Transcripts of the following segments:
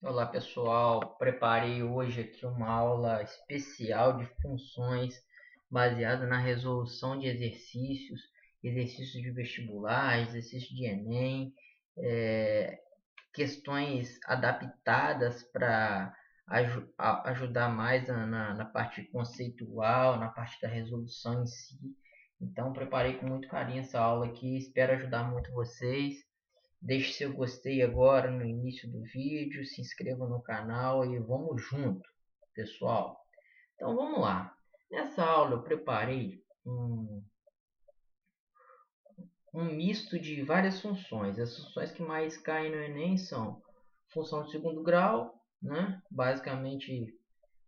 Olá pessoal, preparei hoje aqui uma aula especial de funções baseada na resolução de exercícios, exercícios de vestibular, exercícios de Enem, é, questões adaptadas para ajudar mais na parte conceitual, na parte da resolução em si. Então preparei com muito carinho essa aula aqui, espero ajudar muito vocês. Deixe seu gostei agora no início do vídeo, se inscreva no canal e vamos junto, pessoal. Então vamos lá. Nessa aula eu preparei um misto de várias funções. As funções que mais caem no Enem são função de segundo grau, né? Basicamente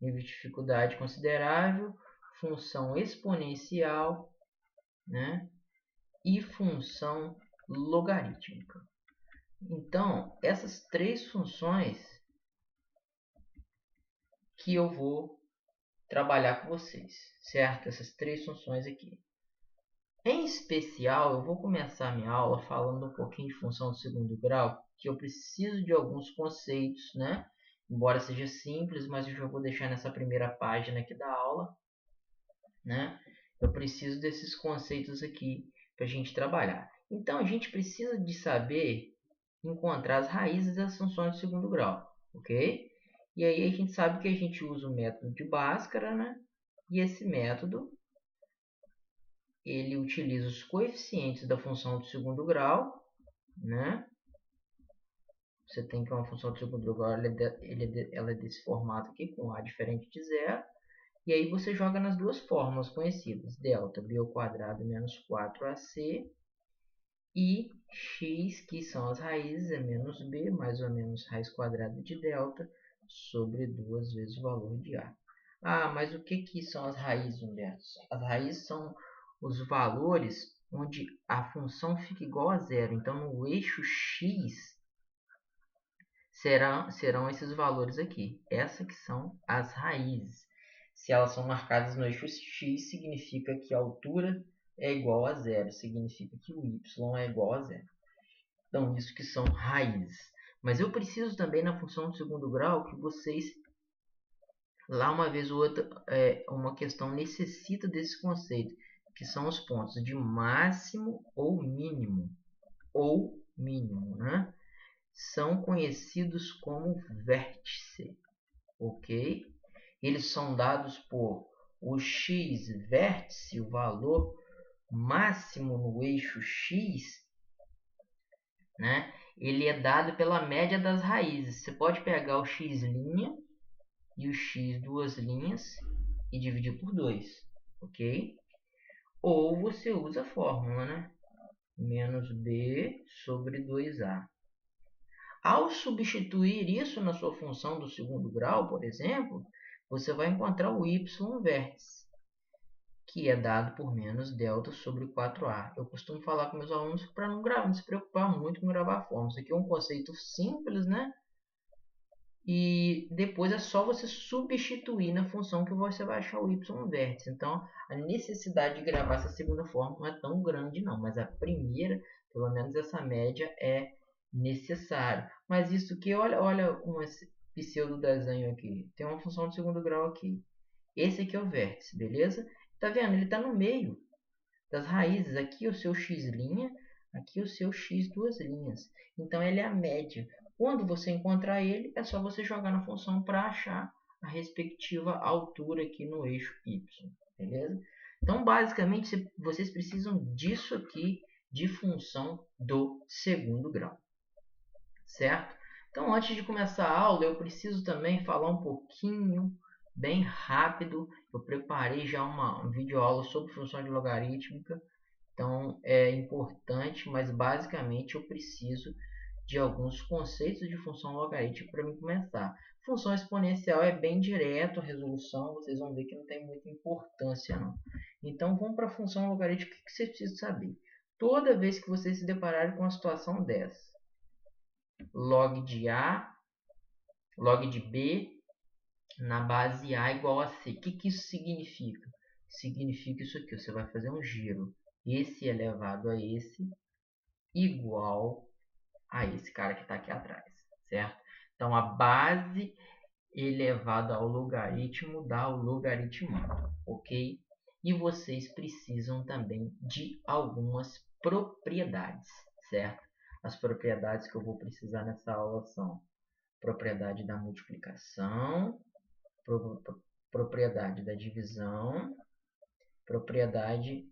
nível de dificuldade considerável, função exponencial, né? E função logarítmica. Então, essas três funções que eu vou trabalhar com vocês, certo? Essas três funções aqui. Em especial, eu vou começar minha aula falando um pouquinho de função de segundo grau, que eu preciso de alguns conceitos, né? Embora seja simples, mas eu já vou deixar nessa primeira página aqui da aula, né? Eu preciso desses conceitos aqui para a gente trabalhar. Então, a gente precisa de saber encontrar as raízes das funções de segundo grau, ok? E aí a gente sabe que a gente usa o método de Bhaskara, né? E esse método, ele utiliza os coeficientes da função de segundo grau, né? Você tem que uma função de segundo grau, ela é desse formato aqui, com A diferente de zero. E aí você joga nas duas fórmulas conhecidas, delta b ao quadrado menos 4ac e x, que são as raízes, é menos b, mais ou menos raiz quadrada de delta, sobre 2 vezes o valor de a. Ah, mas o que são as raízes, Humberto? As raízes são os valores onde a função fica igual a zero. Então, no eixo x, serão esses valores aqui. Essas que são as raízes. Se elas são marcadas no eixo x, significa que a altura é igual a zero. Significa que o y é igual a zero. Então, isso que são raízes. Mas eu preciso também, na função de segundo grau, que vocês, lá uma vez ou outra, uma questão necessita desse conceito, que são os pontos de máximo ou mínimo, né? São conhecidos como vértice, ok? Eles são dados por o x vértice, o valor máximo no eixo x, né? Ele é dado pela média das raízes. Você pode pegar o x' e o x duas linhas e dividir por 2, ok? Ou você usa a fórmula, né? Menos b sobre 2a. Ao substituir isso na sua função do segundo grau, por exemplo, você vai encontrar o y vértice, que é dado por menos delta sobre 4a. Eu costumo falar com meus alunos para não se preocupar muito com gravar a fórmula. Isso aqui é um conceito simples, né? E depois é só você substituir na função que você vai achar o y vértice. Então, a necessidade de gravar essa segunda fórmula não é tão grande não, mas a primeira, pelo menos essa média, é necessário. Mas isso aqui, olha um pseudo desenho aqui. Tem uma função de segundo grau aqui. Esse aqui é o vértice, beleza? Tá vendo? Ele está no meio das raízes. Aqui o seu x', aqui o seu x duas linhas. Então, ele é a média. Quando você encontrar ele, é só você jogar na função para achar a respectiva altura aqui no eixo y, beleza? Então, basicamente, vocês precisam disso aqui de função do segundo grau, certo? Então, antes de começar a aula, eu preciso também falar um pouquinho, bem rápido. Eu preparei já uma videoaula sobre função de logarítmica, então é importante, mas basicamente eu preciso de alguns conceitos de função logarítmica para me começar. Função exponencial é bem direto a resolução, vocês vão ver que não tem muita importância não. Então vamos para a função logarítmica. O que vocês precisam saber? Toda vez que vocês se depararem com uma situação dessa, log de A, log de B na base A igual a C. O que isso significa? Significa isso aqui, você vai fazer um giro. Esse elevado a esse igual a esse cara que está aqui atrás, certo? Então, a base elevado ao logaritmo dá o logaritmando, ok? E vocês precisam também de algumas propriedades, certo? As propriedades que eu vou precisar nessa aula são propriedade da multiplicação, propriedade da divisão, propriedade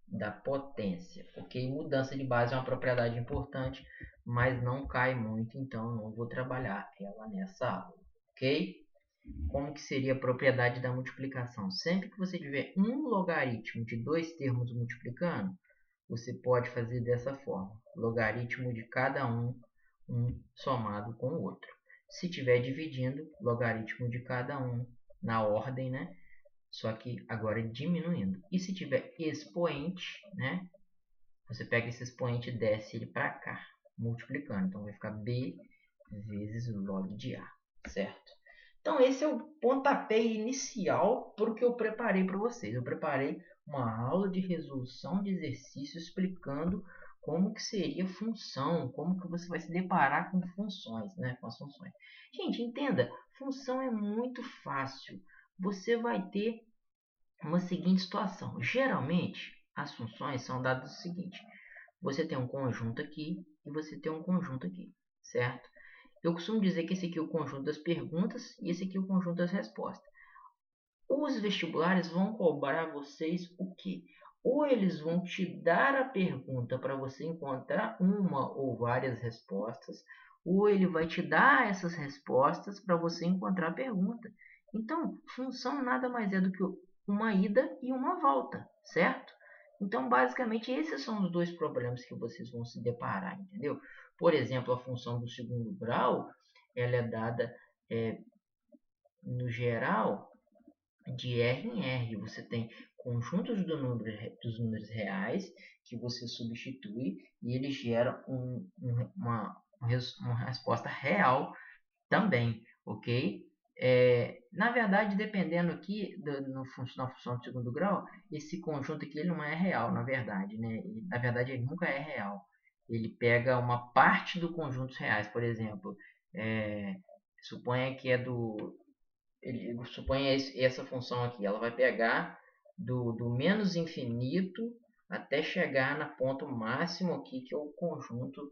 da potência, ok? Mudança de base é uma propriedade importante, mas não cai muito, então não vou trabalhar ela nessa aula, ok? Como que seria a propriedade da multiplicação? Sempre que você tiver um logaritmo de dois termos multiplicando, você pode fazer dessa forma. Logaritmo de cada um somado com o outro. Se estiver dividindo, logaritmo de cada um na ordem, né? Só que agora diminuindo. E se tiver expoente, né? Você pega esse expoente e desce ele para cá, multiplicando. Então vai ficar b vezes log de a, certo? Então esse é o pontapé inicial para o que eu preparei para vocês. Eu preparei uma aula de resolução de exercício explicando como que seria função, como que você vai se deparar com funções, né? Com as funções. Gente, entenda, função é muito fácil. Você vai ter uma seguinte situação. Geralmente, as funções são dadas o seguinte. Você tem um conjunto aqui e você tem um conjunto aqui, certo? Eu costumo dizer que esse aqui é o conjunto das perguntas e esse aqui é o conjunto das respostas. Os vestibulares vão cobrar vocês o quê? Ou eles vão te dar a pergunta para você encontrar uma ou várias respostas, ou ele vai te dar essas respostas para você encontrar a pergunta. Então, função nada mais é do que uma ida e uma volta, certo? Então, basicamente, esses são os dois problemas que vocês vão se deparar, entendeu? Por exemplo, a função do segundo grau, ela é dada, no geral, de R em R. Você tem conjuntos dos números reais que você substitui e eles geram uma resposta real também, ok? Na verdade, dependendo aqui na função de segundo grau, esse conjunto aqui ele não é real, na verdade, né? Na verdade, ele nunca é real. Ele pega uma parte do conjuntos reais, por exemplo, suponha que é ele suponha essa função aqui, ela vai pegar do menos infinito até chegar na ponto máximo aqui, que é o conjunto,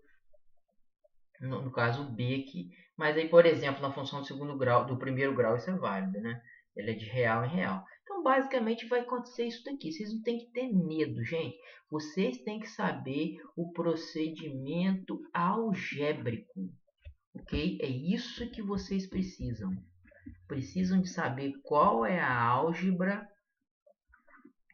no caso B aqui. Mas aí, por exemplo, na função do segundo grau, do primeiro grau, isso é válido, né? Ele é de real em real. Então, basicamente, vai acontecer isso daqui. Vocês não têm que ter medo, gente. Vocês têm que saber o procedimento algébrico, ok? É isso que vocês precisam. Precisam de saber qual é a álgebra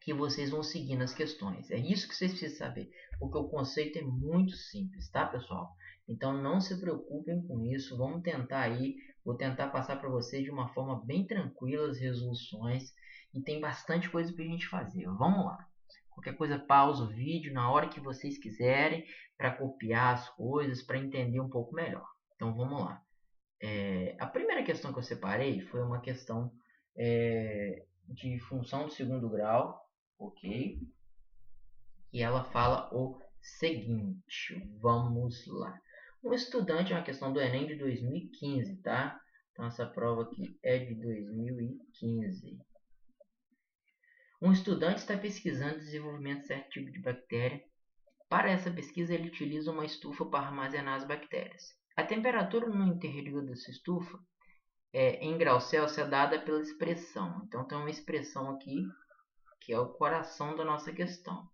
que vocês vão seguir nas questões. É isso que vocês precisam saber, porque o conceito é muito simples, tá, pessoal? Então não se preocupem com isso, vamos tentar aí, vou tentar passar para vocês de uma forma bem tranquila as resoluções e tem bastante coisa para a gente fazer. Vamos lá. Qualquer coisa, pausa o vídeo na hora que vocês quiserem para copiar as coisas, para entender um pouco melhor. Então vamos lá. A primeira questão que eu separei foi uma questão de função do segundo grau, ok? E ela fala o seguinte, vamos lá. Um estudante, é uma questão do Enem de 2015, tá? Então essa prova aqui é de 2015. Um estudante está pesquisando o desenvolvimento de certo tipo de bactéria. Para essa pesquisa, ele utiliza uma estufa para armazenar as bactérias. A temperatura no interior dessa estufa em graus Celsius é dada pela expressão. Então tem uma expressão aqui que é o coração da nossa questão.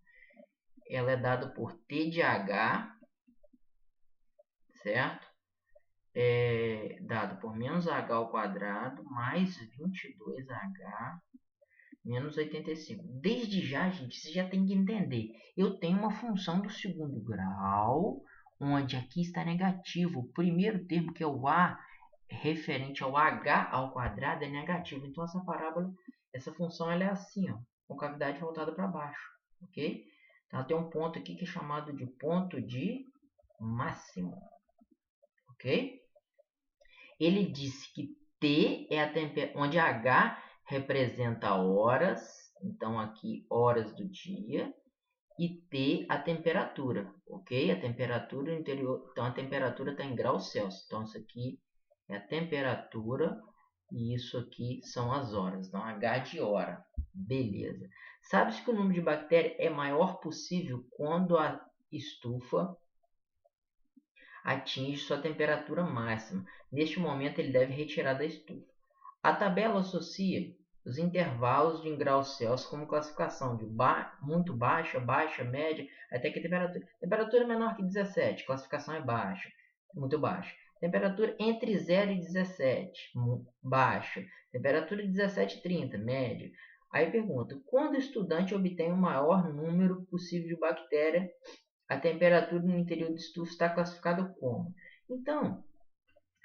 Ela é dada por T de H, certo? Dado por menos H ao quadrado mais 22H menos 85. Desde já, gente, você já tem que entender. Eu tenho uma função do segundo grau, onde aqui está negativo. O primeiro termo, que é o A, referente ao H ao quadrado, é negativo. Então, essa parábola, essa função, ela é assim, ó, com cavidade voltada para baixo, ok? Então, tem um ponto aqui que é chamado de ponto de máximo, ok? Ele disse que T é a temperatura, onde H representa horas, então aqui horas do dia, e T a temperatura, ok? A temperatura interior, então a temperatura está em graus Celsius. Então isso aqui é a temperatura e isso aqui são as horas. Então H de hora, beleza. Sabe-se que o número de bactérias é maior possível quando a estufa atinge sua temperatura máxima. Neste momento ele deve retirar da estufa. A tabela associa os intervalos em graus Celsius como classificação de muito baixa, baixa, média, até que temperatura menor que 17, classificação é baixa, muito baixa. Temperatura entre 0 e 17, baixa. Temperatura 17 e 30, média. Aí pergunta, quando o estudante obtém o maior número possível de bactérias, a temperatura no interior do estufa está classificada como? Então,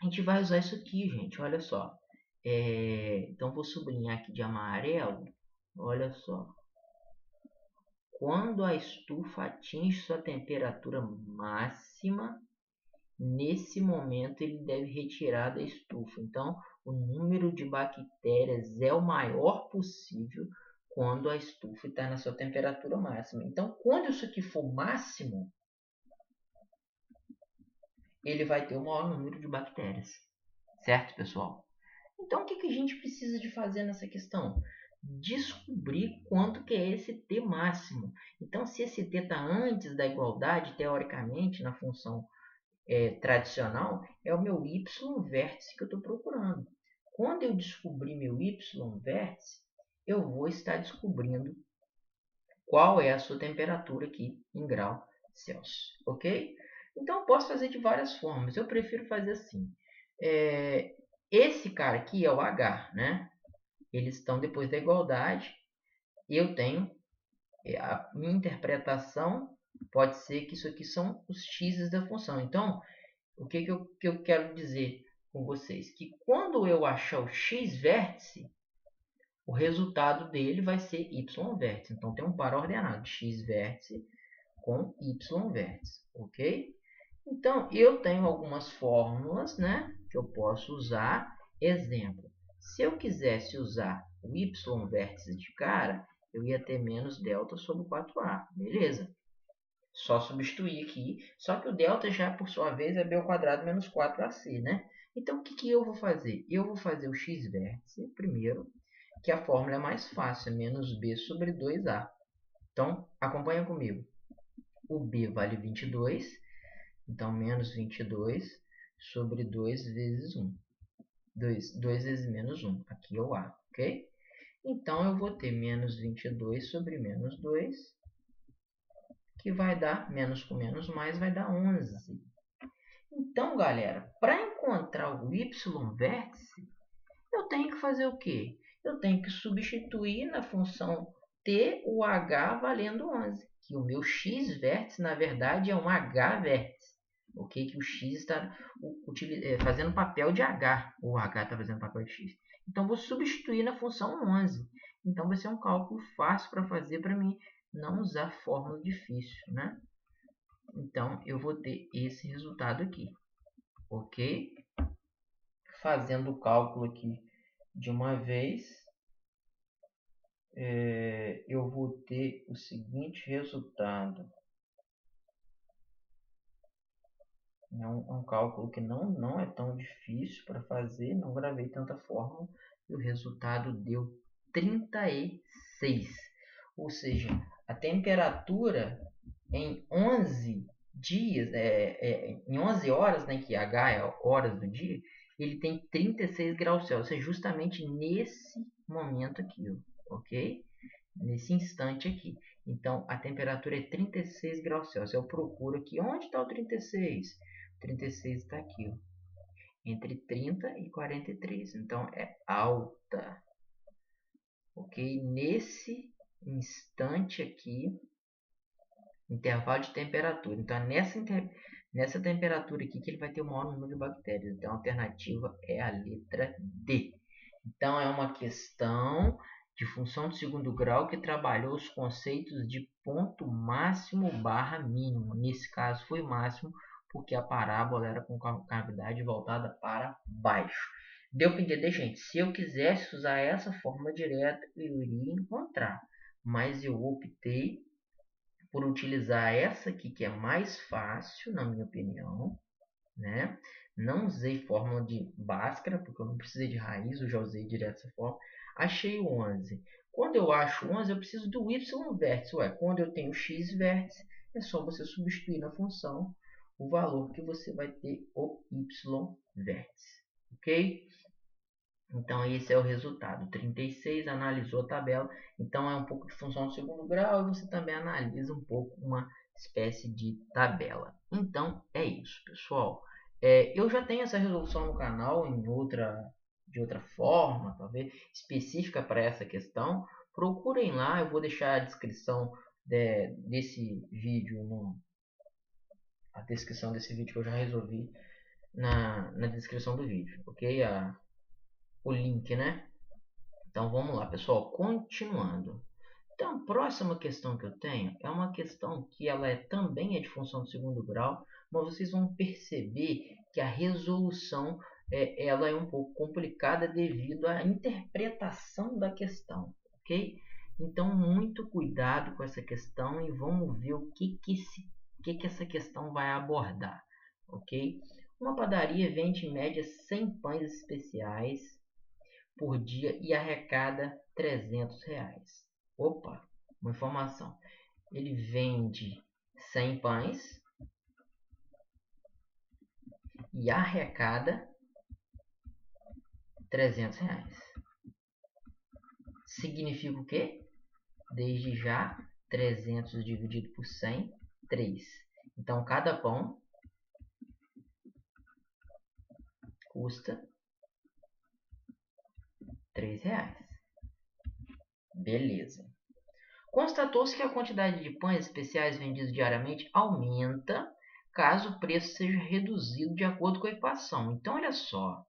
a gente vai usar isso aqui, gente, olha só. Então, vou sublinhar aqui de amarelo. Olha só. Quando a estufa atinge sua temperatura máxima, nesse momento ele deve retirar da estufa. Então, o número de bactérias é o maior possível quando a estufa está na sua temperatura máxima. Então, quando isso aqui for máximo, ele vai ter o maior número de bactérias. Certo, pessoal? Então, o que a gente precisa de fazer nessa questão? Descobrir quanto que é esse T máximo. Então, se esse T está antes da igualdade, teoricamente, na função tradicional, é o meu Y vértice que eu estou procurando. Quando eu descobrir meu Y vértice, eu vou estar descobrindo qual é a sua temperatura aqui em grau Celsius, ok? Então, eu posso fazer de várias formas. Eu prefiro fazer assim. Esse cara aqui é o H, né? Eles estão depois da igualdade. Eu tenho a minha interpretação pode ser que isso aqui são os x's da função. Então, o que eu quero dizer com vocês? Que quando eu achar o x vértice, o resultado dele vai ser y vértice. Então, tem um par ordenado, x vértice com y vértice, ok? Então, eu tenho algumas fórmulas, né, que eu posso usar. Exemplo, se eu quisesse usar o y vértice de cara, eu ia ter menos delta sobre 4a, beleza? Só substituir aqui, só que o delta já, por sua vez, é b ao quadrado menos 4ac, né? Então, o que eu vou fazer? Eu vou fazer o x vértice primeiro, que a fórmula é mais fácil, é menos b sobre 2a. Então, acompanha comigo. O b vale 22, então menos 22 sobre 2 vezes 1. 2 vezes menos 1, aqui é o a, ok? Então, eu vou ter menos 22 sobre menos 2, que vai dar, menos com menos mais, vai dar 11. Então, galera, para encontrar o y vértice, eu tenho que fazer o quê? Eu tenho que substituir na função t o h valendo 11, que o meu x vértice, na verdade, é um h vértice. Ok? Que o x está fazendo papel de h, o h está fazendo papel de x. Então, vou substituir na função 11. Então, vai ser um cálculo fácil para fazer para mim não usar fórmula difícil, né? Então, eu vou ter esse resultado aqui, ok? Fazendo o cálculo aqui de uma vez, eu vou ter o seguinte resultado. É um cálculo que não é tão difícil para fazer, não gravei tanta fórmula, e o resultado deu 36. Ou seja, a temperatura em 11 dias, em 11 horas, né, que H é horas do dia, ele tem 36 graus Celsius. É justamente nesse momento aqui, ok? Nesse instante aqui. Então, a temperatura é 36 graus Celsius. Eu procuro aqui, onde está o 36? 36 está aqui, ó, entre 30 e 43. Então, é alta. Ok? Nesse instante aqui, intervalo de temperatura. Então, é nessa temperatura aqui que ele vai ter o maior número de bactérias. Então, a alternativa é a letra D. Então, é uma questão de função de segundo grau que trabalhou os conceitos de ponto máximo barra mínimo. Nesse caso, foi máximo porque a parábola era com cavidade voltada para baixo. Deu para entender, gente? Se eu quisesse usar essa fórmula direta, eu iria encontrar. Mas eu optei por utilizar essa aqui, que é mais fácil, na minha opinião, né? Não usei fórmula de Bhaskara, porque eu não precisei de raiz, eu já usei direto essa forma. Achei o 11. Quando eu acho 11, eu preciso do y vértice. Ué, quando eu tenho x vértice, é só você substituir na função o valor que você vai ter o y vértice. Ok? Então, esse é o resultado. 36 analisou a tabela. Então, é um pouco de função de segundo grau e você também analisa um pouco uma espécie de tabela. Então, é isso, pessoal. Eu já tenho essa resolução no canal de outra forma, talvez específica para essa questão. Procurem lá, eu vou deixar a descrição desse vídeo, a descrição desse vídeo que eu já resolvi na descrição do vídeo, ok? O link, né? Então vamos lá, pessoal, continuando. Então, a próxima questão que eu tenho é uma questão que ela também é de função de segundo grau, mas vocês vão perceber que a resolução ela é um pouco complicada devido à interpretação da questão, ok? Então, muito cuidado com essa questão e vamos ver o que essa questão vai abordar, ok? Uma padaria vende em média 100 pães especiais por dia e arrecada R$ 300. Opa, uma informação. Ele vende 100 pães e arrecada R$ 300. Significa o quê? Desde já, 300 dividido por 100, 3. Então, cada pão custa R$ 3. Beleza. Constatou-se que a quantidade de pães especiais vendidos diariamente aumenta caso o preço seja reduzido de acordo com a equação. Então, olha só,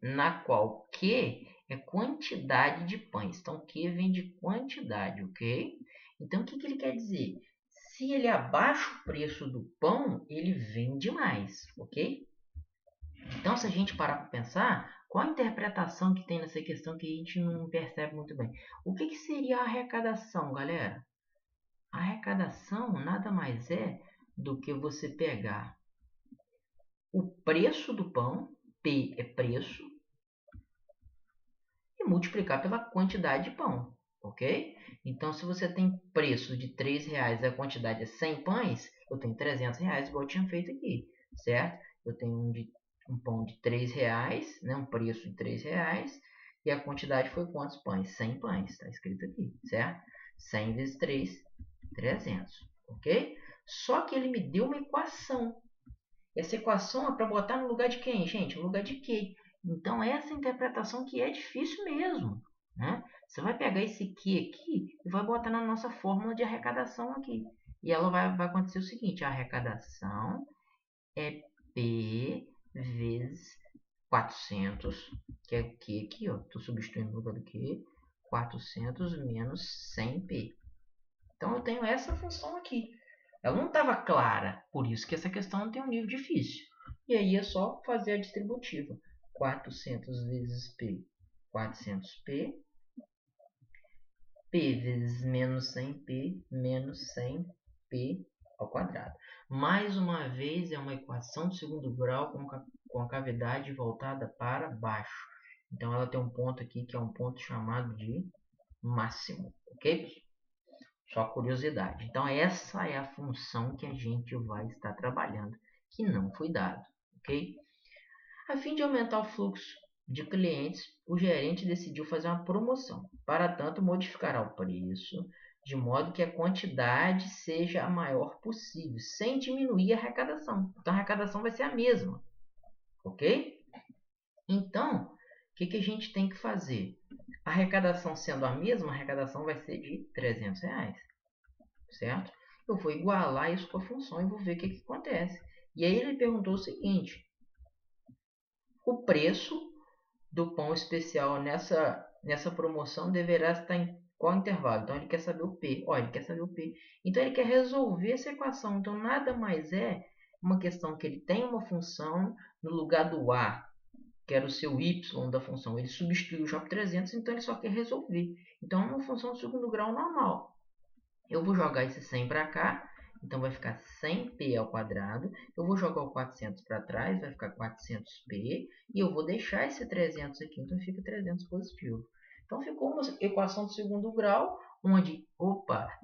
na qual Q é quantidade de pães. Então, Q vem de quantidade, ok? Então, o que ele quer dizer? Se ele abaixa o preço do pão, ele vende mais, ok? Então, se a gente parar para pensar, qual a interpretação que tem nessa questão que a gente não percebe muito bem? O que seria a arrecadação, galera? A arrecadação nada mais é do que você pegar o preço do pão, P é preço, e multiplicar pela quantidade de pão, ok? Então, se você tem preço de R$ 3 e a quantidade é 100 pães, eu tenho R$ 300, igual eu tinha feito aqui, certo? Eu tenho um pão de R$ 3, né? Um preço de R$ 3, e a quantidade foi quantos pães? 100 pães, está escrito aqui, certo? 100 vezes 3, 300, ok? Só que ele me deu uma equação. Essa equação é para botar no lugar de quem, gente? No lugar de Q. Então, essa interpretação que é difícil mesmo, né? Você vai pegar esse Q aqui e vai botar na nossa fórmula de arrecadação aqui. E ela vai acontecer o seguinte, a arrecadação é P vezes 400, que é o Q aqui, ó. Estou substituindo no lugar do Q, 400 menos 100P. Então, eu tenho essa função aqui. Ela não estava clara, por isso que essa questão tem um nível difícil. E aí é só fazer a distributiva. 400 vezes P, 400P. P vezes menos 100P, menos 100P ao quadrado. Mais uma vez, é uma equação de segundo grau com a cavidade voltada para baixo. Então, ela tem um ponto aqui que é um ponto chamado de máximo. Ok, pessoal? Só curiosidade. Então, essa é a função que a gente vai estar trabalhando, que não foi dado, ok? A fim de aumentar o fluxo de clientes, o gerente decidiu fazer uma promoção. Para tanto, modificará o preço de modo que a quantidade seja a maior possível, sem diminuir a arrecadação. Então, a arrecadação vai ser a mesma, ok? Então, o que a gente tem que fazer? A arrecadação sendo a mesma, a arrecadação vai ser de R$ 300, certo? Eu vou igualar isso com a função e vou ver o que acontece. E aí ele perguntou o seguinte: o preço do pão especial nessa promoção deverá estar em qual intervalo? Então ele quer saber o P. Ele quer saber o P. Então ele quer resolver essa equação. Então nada mais é uma questão que ele tem uma função no lugar do A, que era o seu y da função. Ele substituiu já por 300, então ele só quer resolver. Então é uma função de segundo grau normal. Eu vou jogar esse 100 para cá, então vai ficar 100p ao quadrado. Eu vou jogar o 400 para trás, vai ficar 400p. E eu vou deixar esse 300 aqui, então fica 300 positivo. Então ficou uma equação do segundo grau, onde,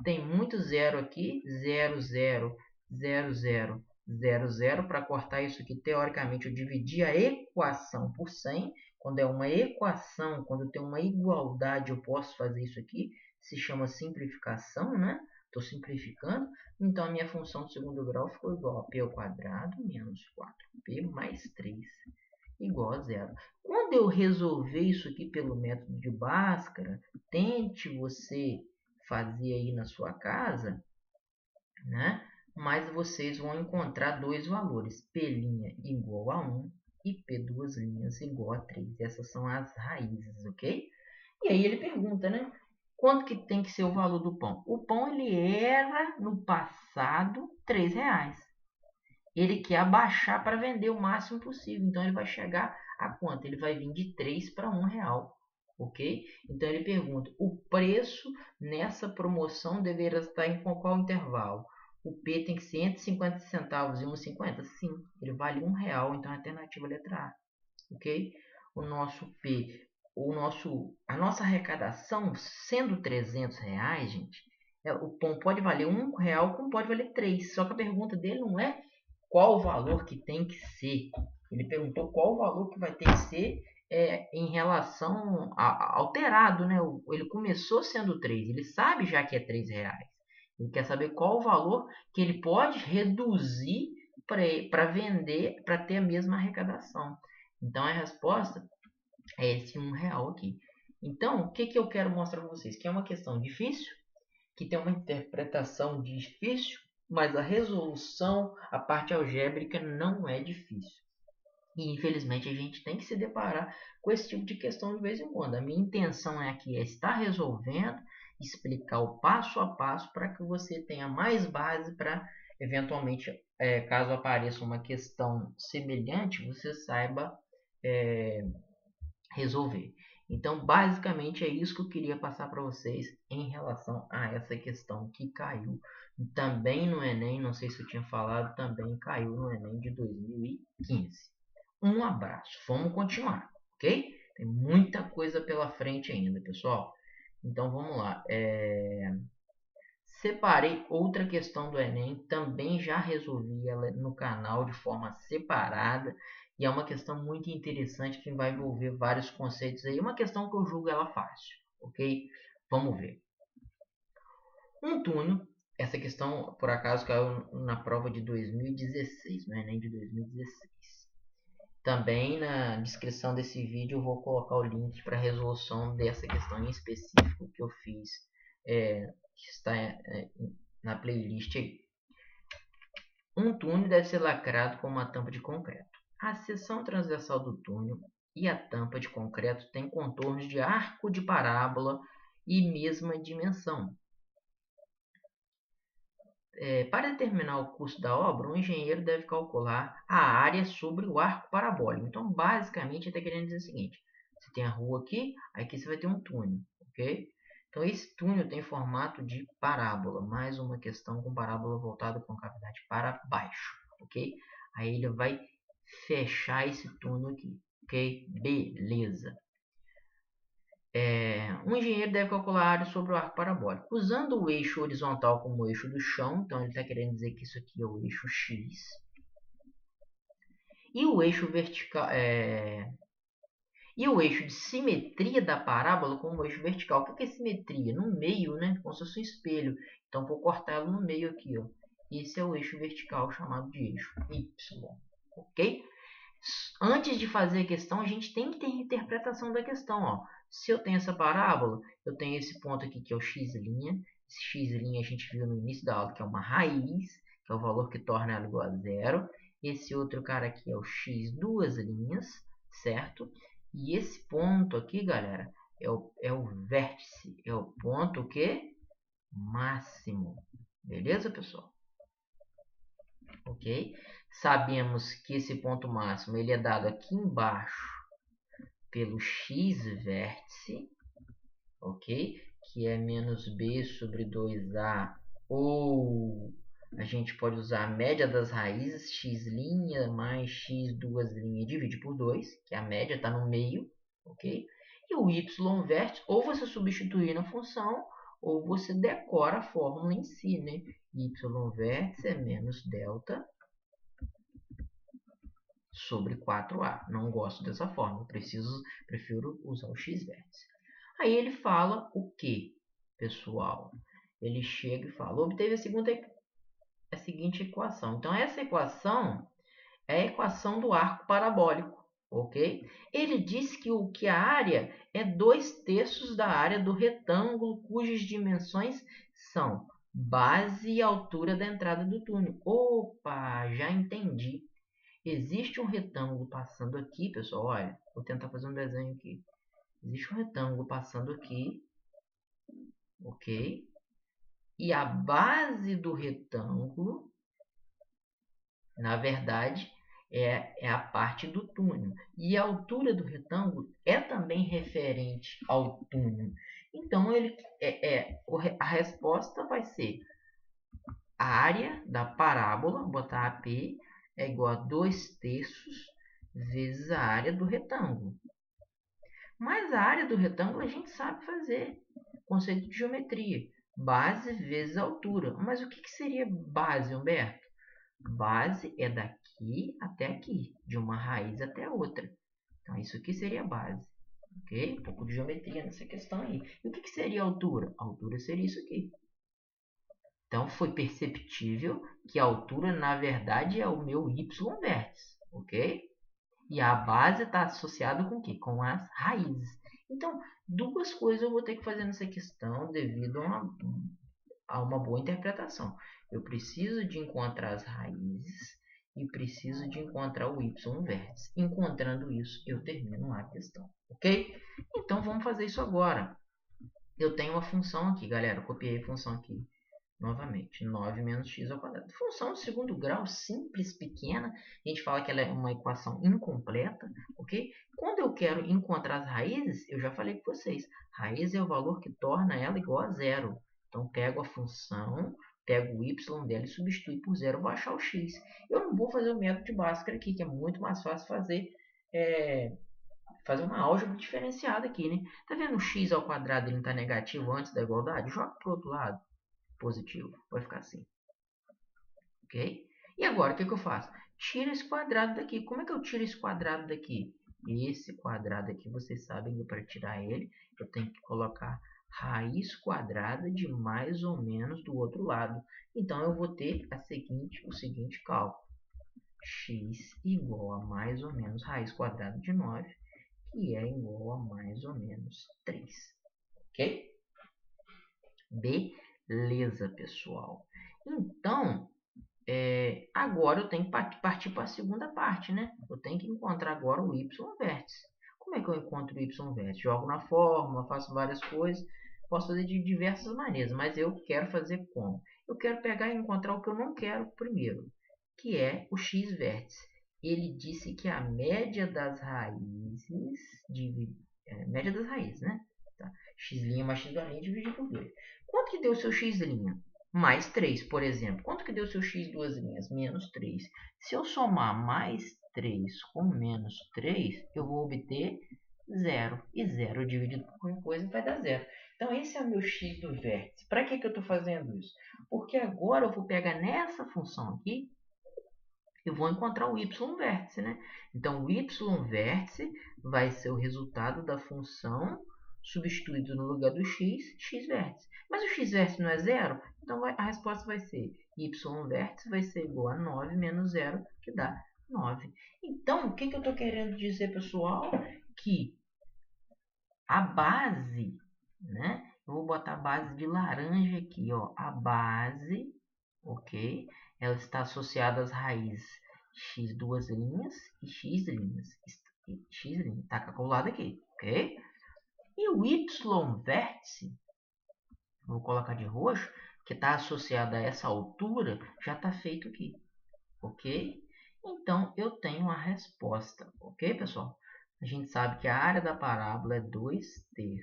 tem muito zero aqui, 0, 0, 0, 0, 0, 0. Para cortar isso aqui, teoricamente, eu dividi a equação por 100. Quando é uma equação, quando tem uma igualdade, eu posso fazer isso aqui. Se chama simplificação, né? Estou simplificando. Então, a minha função de segundo grau ficou igual a p ao quadrado menos 4p mais 3 igual a zero. Quando eu resolver isso aqui pelo método de Bhaskara, tente você fazer aí na sua casa, né? Mas vocês vão encontrar dois valores, p' igual a 1 e p duas linhas igual a 3. Essas são as raízes, ok? E aí ele pergunta, né? Quanto que tem que ser o valor do pão? O pão ele era, no passado, R$3. Ele quer abaixar para vender o máximo possível. Então, ele vai chegar a quanto? Ele vai vir de 3 para R$1. Ok? Então, ele pergunta, o preço nessa promoção deverá estar em qual intervalo? O P tem que ser entre 50 centavos e 1,50? Sim, ele vale R$1. Então, a alternativa é a letra A. Ok? O nosso P... a nossa arrecadação, sendo R$300, gente, o pão pode valer R$1, como pode valer 3. Só que a pergunta dele não é qual o valor que tem que ser. Ele perguntou qual o valor que vai ter que ser em relação alterado, né? Ele começou sendo 3, ele sabe já que é R$3. Ele quer saber qual o valor que ele pode reduzir para vender, para ter a mesma arrecadação. Então, a resposta é esse R$1 aqui. Então, o que eu quero mostrar para vocês? Que é uma questão difícil, que tem uma interpretação difícil, mas a resolução, a parte algébrica não é difícil. E, infelizmente, a gente tem que se deparar com esse tipo de questão de vez em quando. A minha intenção aqui é estar resolvendo, explicar o passo a passo para que você tenha mais base para, eventualmente, caso apareça uma questão semelhante, você saiba resolver. Então, basicamente, é isso que eu queria passar para vocês em relação a essa questão que caiu também no Enem. Não sei se eu tinha falado, também caiu no Enem de 2015. Um abraço, vamos continuar, ok? Tem muita coisa pela frente ainda, pessoal. Então, vamos lá. Separei outra questão do Enem, também já resolvi ela no canal de forma separada. E é uma questão muito interessante que vai envolver vários conceitos aí. Uma questão que eu julgo ela fácil, ok? Vamos ver. Um túnel, essa questão por acaso caiu na prova de 2016, no Enem de 2016. Também na descrição desse vídeo eu vou colocar o link para a resolução dessa questão em específico que eu fiz, que está na playlist aí. Um túnel deve ser lacrado com uma tampa de concreto. A seção transversal do túnel e a tampa de concreto têm contornos de arco de parábola e mesma dimensão. Para determinar o custo da obra, o engenheiro deve calcular a área sobre o arco parabólico. Então, basicamente, ele está querendo dizer o seguinte: você tem a rua aqui, aqui você vai ter um túnel, ok? Então, esse túnel tem formato de parábola, mais uma questão com parábola voltada com cavidade para baixo, ok? Aí ele vai fechar esse túnel aqui, ok? Beleza. Um engenheiro deve calcular a área sobre o arco parabólico. Usando o eixo horizontal como o eixo do chão, então ele está querendo dizer que isso aqui é o eixo X. E o eixo vertical... E o eixo de simetria da parábola como o eixo vertical. O que é simetria? No meio, né? Como se fosse um espelho. Então, vou cortá-lo no meio aqui, ó. Esse é o eixo vertical chamado de eixo Y. Ok? Antes de fazer a questão, a gente tem que ter a interpretação da questão, ó. Se eu tenho essa parábola, eu tenho esse ponto aqui que é o x'. Esse x' a gente viu no início da aula que é uma raiz, que é o valor que torna ela igual a zero. Esse outro cara aqui é o x duas linhas, certo? E esse ponto aqui, galera, é o vértice, é o ponto que máximo. Beleza, pessoal? Ok? Sabemos que esse ponto máximo ele é dado aqui embaixo pelo x vértice, ok? que é menos b sobre 2a, ou a gente pode usar a média das raízes, x' mais x duas linhas, divide por 2, que a média está no meio, ok? E o y vértice, ou você substituir na função, ou você decora a fórmula em si, né? Y vértice é menos delta sobre 4a. Não gosto dessa forma, prefiro usar o x vértice. Aí ele fala o que, pessoal? Ele chega e fala, obteve a seguinte equação. Então, essa equação é a equação do arco parabólico, ok? Ele diz que a área é 2/3 da área do retângulo, cujas dimensões são base e altura da entrada do túnel. Opa, já entendi. Existe um retângulo passando aqui, pessoal. Olha, vou tentar fazer um desenho aqui. Existe um retângulo passando aqui, ok? E a base do retângulo, na verdade, é a parte do túnel. E a altura do retângulo é também referente ao túnel. Então, a resposta vai ser a área da parábola, vou botar AP, é igual a 2/3 vezes a área do retângulo. Mas a área do retângulo a gente sabe fazer. Conceito de geometria. Base vezes altura. Mas o que seria base, Humberto? Base é daqui até aqui, de uma raiz até a outra. Então, isso aqui seria base. Ok? Um pouco de geometria nessa questão aí. E o que seria altura? A altura seria isso aqui. Então, foi perceptível que a altura, na verdade, é o meu y vértice. Ok? E a base está associada com o quê? Com as raízes. Então, duas coisas eu vou ter que fazer nessa questão devido a uma boa interpretação. Eu preciso de encontrar as raízes e preciso de encontrar o y vértice. Encontrando isso, eu termino a questão. Ok? Então, vamos fazer isso agora. Eu tenho uma função aqui, galera. Eu copiei a função aqui. Novamente, 9 menos x ao quadrado. Função de segundo grau, simples, pequena. A gente fala que ela é uma equação incompleta, ok? Quando eu quero encontrar as raízes, eu já falei com vocês. Raiz é o valor que torna ela igual a zero. Então, pego a função, pego o y dela e substitui por zero, vou achar o x. Eu não vou fazer o método de Bhaskara aqui, que é muito mais fácil fazer uma álgebra diferenciada aqui, né? Tá vendo o x ao quadrado ele não está negativo antes da igualdade? Joga para o outro lado. Positivo. Vai ficar assim. Ok? E agora, o que eu faço? Tiro esse quadrado daqui. Como é que eu tiro esse quadrado daqui? Esse quadrado aqui, vocês sabem que para tirar ele, eu tenho que colocar raiz quadrada de mais ou menos do outro lado. Então, eu vou ter o seguinte cálculo. X igual a mais ou menos raiz quadrada de 9, que é igual a mais ou menos 3. Ok? Beleza, pessoal. Então, agora eu tenho que partir para a segunda parte, né? Eu tenho que encontrar agora o y vértice. Como é que eu encontro o y vértice? Jogo na fórmula, faço várias coisas. Posso fazer de diversas maneiras, mas eu quero fazer como? Eu quero pegar e encontrar o que eu não quero primeiro, que é o x vértice. Ele disse que a média das raízes, média das raízes, né? Tá? X' mais x' dividido por 2. Quanto que deu o seu x'? Mais 3, por exemplo. Quanto que deu o seu x duas linhas? Menos 3. Se eu somar mais 3 com menos 3, eu vou obter 0. E 0 dividido por qualquer coisa vai dar 0. Então, esse é o meu x do vértice. Para que eu estou fazendo isso? Porque agora eu vou pegar nessa função aqui e vou encontrar o y vértice, né? Então, o y vértice vai ser o resultado da função substituído no lugar do x, x vértice. Mas o x vértice não é zero? Então, a resposta vai ser y vértice vai ser igual a 9 menos 0, que dá 9. Então, o que eu estou querendo dizer, pessoal? Que a base, né? Eu vou botar a base de laranja aqui, ó. A base, ok? Ela está associada às raízes x duas linhas e x'. X' está calculado aqui, ok? E o y vértice, vou colocar de roxo, que está associado a essa altura, já está feito aqui, ok? Então, eu tenho a resposta, ok, pessoal? A gente sabe que a área da parábola é 2/3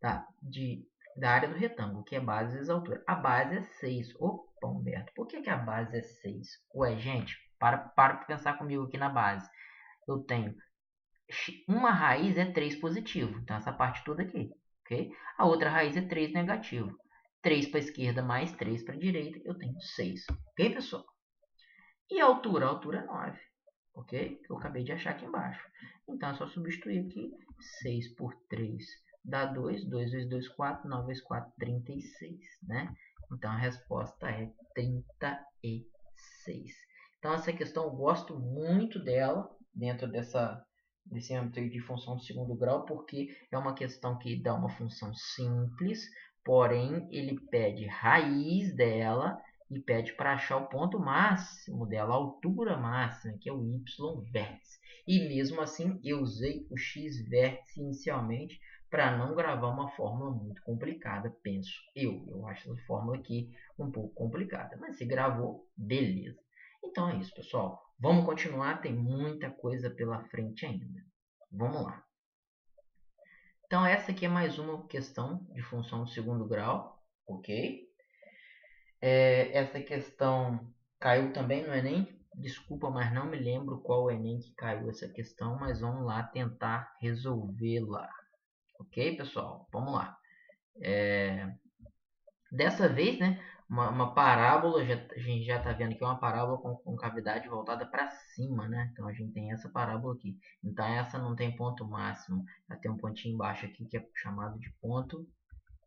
da área do retângulo, que é base vezes altura. A base é 6. Opa, Humberto, por que a base é 6? Ué, gente, para pensar comigo aqui na base. Eu tenho uma raiz é 3 positivo, então essa parte toda aqui, ok? A outra raiz é 3 negativo. 3 para a esquerda mais 3 para a direita, eu tenho 6. Ok, pessoal? E a altura? A altura é 9. Ok? Que eu acabei de achar aqui embaixo. Então é só substituir aqui. 6 por 3 dá 2. 2 vezes 2, 4. 9 vezes 4, 36. Né? Então a resposta é 36. Então essa questão eu gosto muito dela dentro desse âmbito de função de segundo grau, porque é uma questão que dá uma função simples, porém ele pede raiz dela e pede para achar o ponto máximo dela, a altura máxima, que é o y vértice. E mesmo assim eu usei o x vértice inicialmente para não gravar uma fórmula muito complicada, penso eu. Eu acho essa fórmula aqui um pouco complicada, mas se gravou, beleza. Então é isso, pessoal. Vamos continuar, tem muita coisa pela frente ainda. Vamos lá. Então essa aqui é mais uma questão de função de segundo grau, ok? Essa questão caiu também no Enem. Desculpa, mas não me lembro qual o Enem que caiu essa questão, mas vamos lá tentar resolvê-la. Ok, pessoal? Vamos lá. Dessa vez, né, uma parábola, a gente já está vendo aqui uma parábola com cavidade voltada para cima, né? Então a gente tem essa parábola aqui. Então essa não tem ponto máximo, ela tem um pontinho embaixo aqui que é chamado de ponto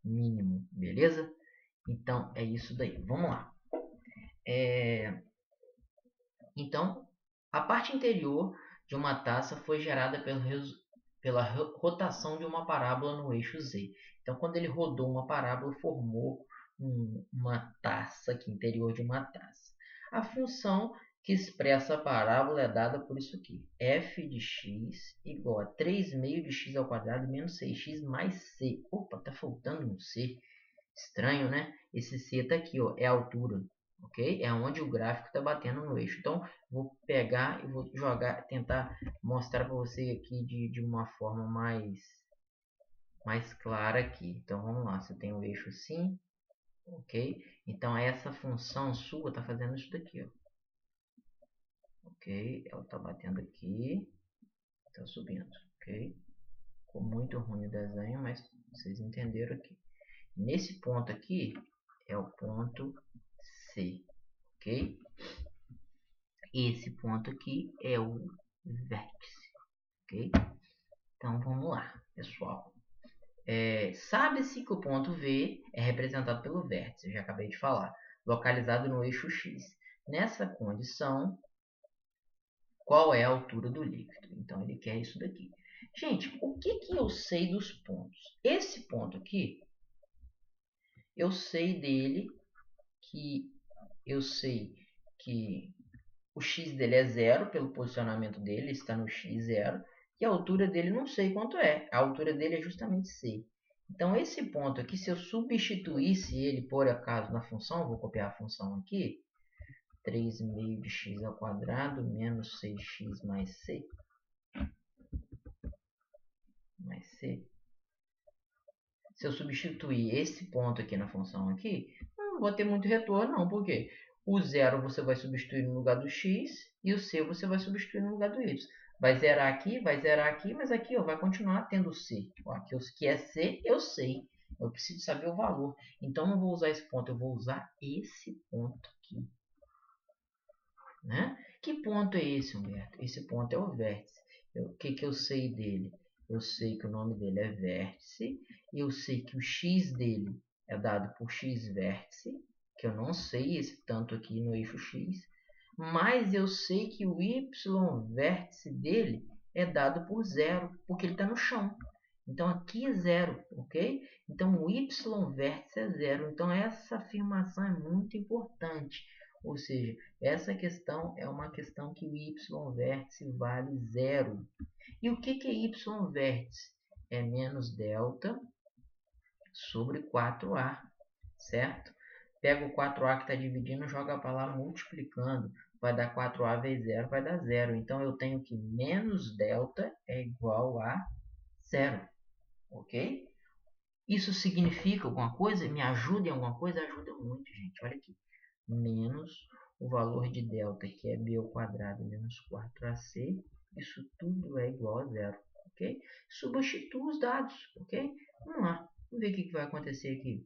mínimo, beleza? Então é isso daí. Vamos lá. Então, a parte interior de uma taça foi gerada pela rotação de uma parábola no eixo Z. Então, quando ele rodou uma parábola, formou uma taça aqui, interior de uma taça. A função que expressa a parábola é dada por isso aqui. F de x igual a 3 meio de x ao quadrado menos 6x mais c. Opa, tá faltando um c. Estranho, né? Esse c está aqui, ó, é a altura. Ok? É onde o gráfico está batendo no eixo. Então, vou pegar e vou jogar, tentar mostrar para você aqui de uma forma mais clara aqui. Então, vamos lá. Você tem o eixo assim, ok? Então, essa função sua está fazendo isso daqui, ó. Ok? Ela está batendo aqui, está subindo, ok? Ficou muito ruim o desenho, mas vocês entenderam aqui. Nesse ponto aqui é o ponto C, ok? Esse ponto aqui é o vértice, ok? Então vamos lá, pessoal. Sabe-se que o ponto V é representado pelo vértice, eu já acabei de falar, localizado no eixo X. Nessa condição, qual é a altura do líquido? Então ele quer isso daqui. Gente, o que eu sei dos pontos? Esse ponto aqui, eu sei dele que o x dele é zero pelo posicionamento dele, está no x zero, e a altura dele não sei quanto é. A altura dele é justamente c. Então esse ponto aqui, se eu substituísse ele por acaso na função, vou copiar a função aqui, 3 meio de x ao quadrado menos 6x mais c. Se eu substituir esse ponto aqui na função aqui, não vou ter muito retorno não, porque o zero você vai substituir no lugar do x e o c você vai substituir no lugar do y. Vai zerar aqui, mas aqui ó, vai continuar tendo c. Ó, aqui o que é c, eu sei. Eu preciso saber o valor. Então, não vou usar esse ponto, eu vou usar esse ponto aqui. Né? Que ponto é esse, Humberto? Esse ponto é o vértice. O que eu sei dele? Eu sei que o nome dele é vértice. E eu sei que o x dele é dado por x vértice, que eu não sei esse tanto aqui no eixo x. Mas eu sei que o y vértice dele é dado por zero, porque ele está no chão. Então, aqui é zero, ok? Então, o y vértice é zero. Então, essa afirmação é muito importante. Ou seja, essa questão é uma questão que o y vértice vale zero. E o que é y vértice? É menos delta sobre 4a, certo? Pega o 4a que está dividindo, joga para lá multiplicando. Vai dar 4a vezes 0, vai dar 0. Então, eu tenho que menos delta é igual a 0. Ok? Isso significa alguma coisa? Me ajuda em alguma coisa? Ajuda muito, gente. Olha aqui. Menos o valor de delta, que é b ao quadrado menos 4ac. Isso tudo é igual a zero, ok? Substitua os dados, ok? Vamos lá. Vamos ver o que vai acontecer aqui.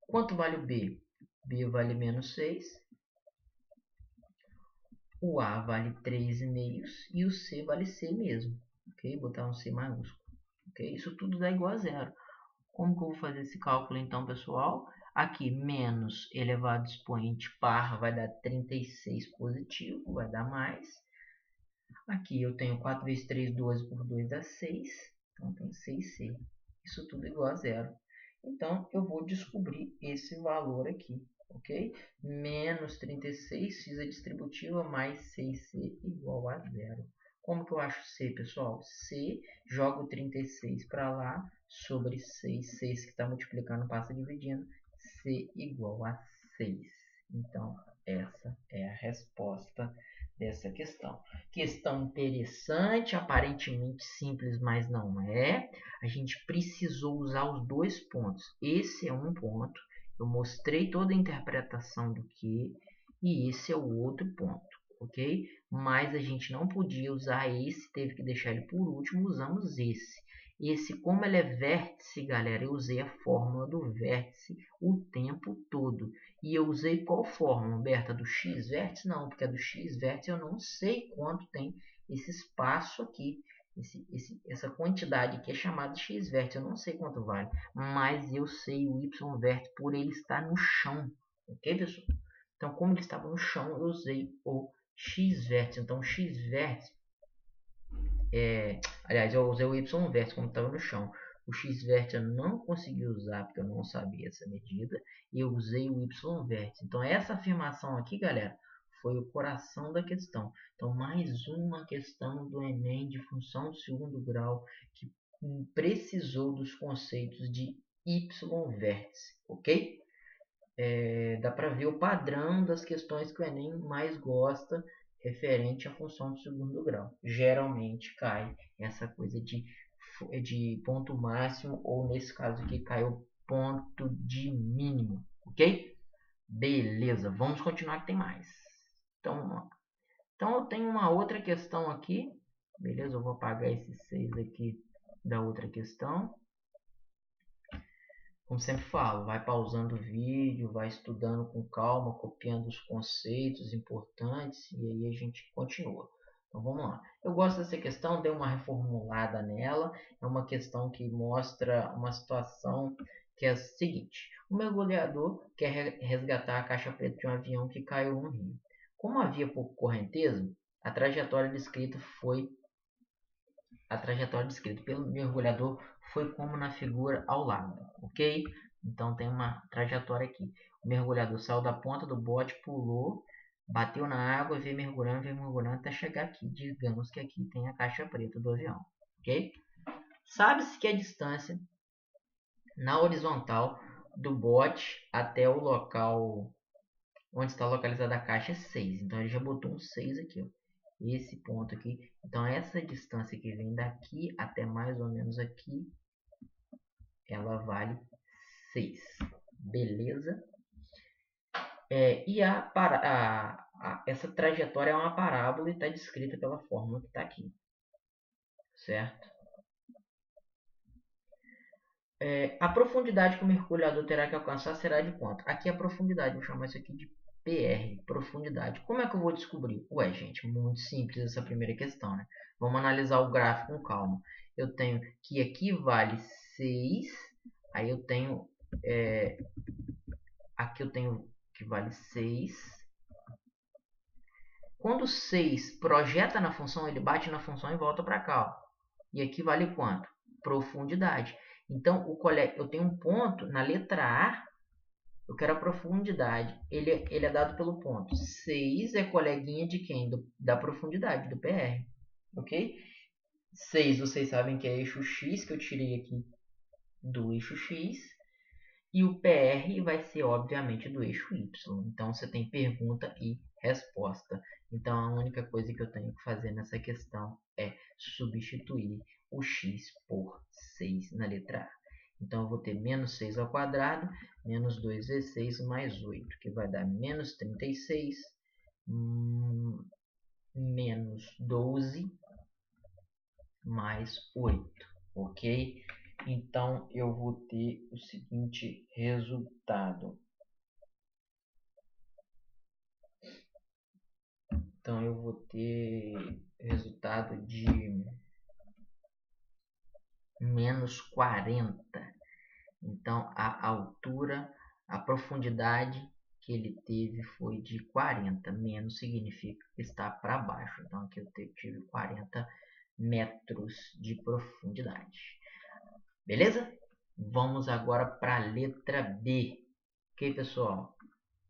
Quanto vale o b? B vale menos 6. O A vale 3,5 e o C vale C mesmo. Ok? Botar um C maiúsculo. Ok? Isso tudo dá igual a zero. Como que eu vou fazer esse cálculo então, pessoal? Aqui, menos elevado expoente par vai dar 36 positivo, vai dar mais. Aqui eu tenho 4 vezes 3, 12 por 2 dá 6. Então tem 6C. Isso tudo igual a zero. Então eu vou descobrir esse valor aqui, ok? Menos 36, x é distributiva, mais 6C igual a zero. Como que eu acho C, pessoal? C, jogo 36 para lá, sobre 6. 6 que está multiplicando passa dividindo. C igual a 6. Então, essa é a resposta dessa questão. Questão interessante, aparentemente simples, mas não é. A gente precisou usar os dois pontos. Esse é um ponto, eu mostrei toda a interpretação do que, e esse é o outro ponto, ok? Mas a gente não podia usar esse, teve que deixar ele por último, usamos esse. Esse, como ele é vértice, galera, eu usei a fórmula do vértice o tempo todo. E eu usei qual fórmula, Humberto? Do x vértice? Não, porque a do x vértice eu não sei quanto tem esse espaço aqui. Essa quantidade aqui é chamada de x vértice, eu não sei quanto vale, mas eu sei o y vértice por ele estar no chão, ok, pessoal? Então, como ele estava no chão, eu usei o x vértice. Então, o x vértice aliás, eu usei o y vértice como estava no chão. O x vértice eu não consegui usar porque eu não sabia essa medida. E eu usei o y vértice. Então, essa afirmação aqui, galera, foi o coração da questão. Então, mais uma questão do Enem de função de segundo grau que precisou dos conceitos de y vértice, ok? Dá para ver o padrão das questões que o Enem mais gosta referente à função de segundo grau. Geralmente cai essa coisa de ponto máximo, ou nesse caso aqui cai o ponto de mínimo, ok? Beleza, vamos continuar que tem mais. Então eu tenho uma outra questão aqui, beleza? Eu vou apagar esses 6 aqui da outra questão. Como sempre falo, vai pausando o vídeo, vai estudando com calma, copiando os conceitos importantes e aí a gente continua. Então vamos lá. Eu gosto dessa questão, dei uma reformulada nela. É uma questão que mostra uma situação que é a seguinte: o mergulhador quer resgatar a caixa preta de um avião que caiu no rio. Como havia pouco correnteza, a trajetória descrita pelo mergulhador foi como na figura ao lado, ok? Então tem uma trajetória aqui. O mergulhador saiu da ponta do bote, pulou, bateu na água, veio mergulhando até chegar aqui. Digamos que aqui tem a caixa preta do avião, ok? Sabe-se que a distância na horizontal do bote até o local onde está localizada a caixa é 6. Então ele já botou um 6 aqui, ó. Esse ponto aqui. Então essa distância que vem daqui até mais ou menos aqui, ela vale 6. Beleza? E essa trajetória é uma parábola e está descrita pela fórmula que está aqui. Certo? A profundidade que o mergulhador terá que alcançar será de quanto? Aqui é a profundidade, vou chamar isso aqui de PR, profundidade. Como é que eu vou descobrir? Ué, gente, muito simples essa primeira questão, né? Vamos analisar o gráfico com calma. Eu tenho que aqui vale 6, aí eu tenho, aqui eu tenho que vale 6. Quando 6 projeta na função, ele bate na função e volta para cá, ó. E aqui vale quanto? Profundidade. Então, eu tenho um ponto na letra A, eu quero a profundidade. Ele é dado pelo ponto. 6 é coleguinha de quem? Da profundidade, do PR. Ok? 6, vocês sabem que é eixo X, que eu tirei aqui do eixo X. E o PR vai ser, obviamente, do eixo Y. Então, você tem pergunta e resposta. Então, a única coisa que eu tenho que fazer nessa questão é substituir o x por 6 na letra A. Então, eu vou ter menos 6 ao quadrado, menos 2 vezes 6 mais 8, que vai dar menos 36, menos 12, mais 8, ok? Então, eu vou ter o seguinte resultado. Então, eu vou ter resultado de menos 40. Então, a altura, a profundidade que ele teve foi de 40. Menos significa que está para baixo. Então, aqui eu tive 40 metros de profundidade. Beleza? Vamos agora para a letra B. Ok, pessoal?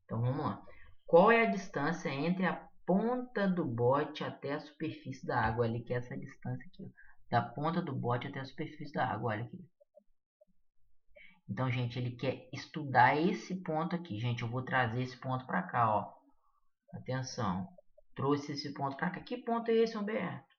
Então, vamos lá. Qual é a distância entre a ponta do bote até a superfície da água? Ele quer essa distância aqui, ó, da ponta do bote até a superfície da água. Olha aqui. Então, gente, ele quer estudar esse ponto aqui. Gente, eu vou trazer esse ponto para cá, ó. Atenção. Trouxe esse ponto para cá. Que ponto é esse, Humberto?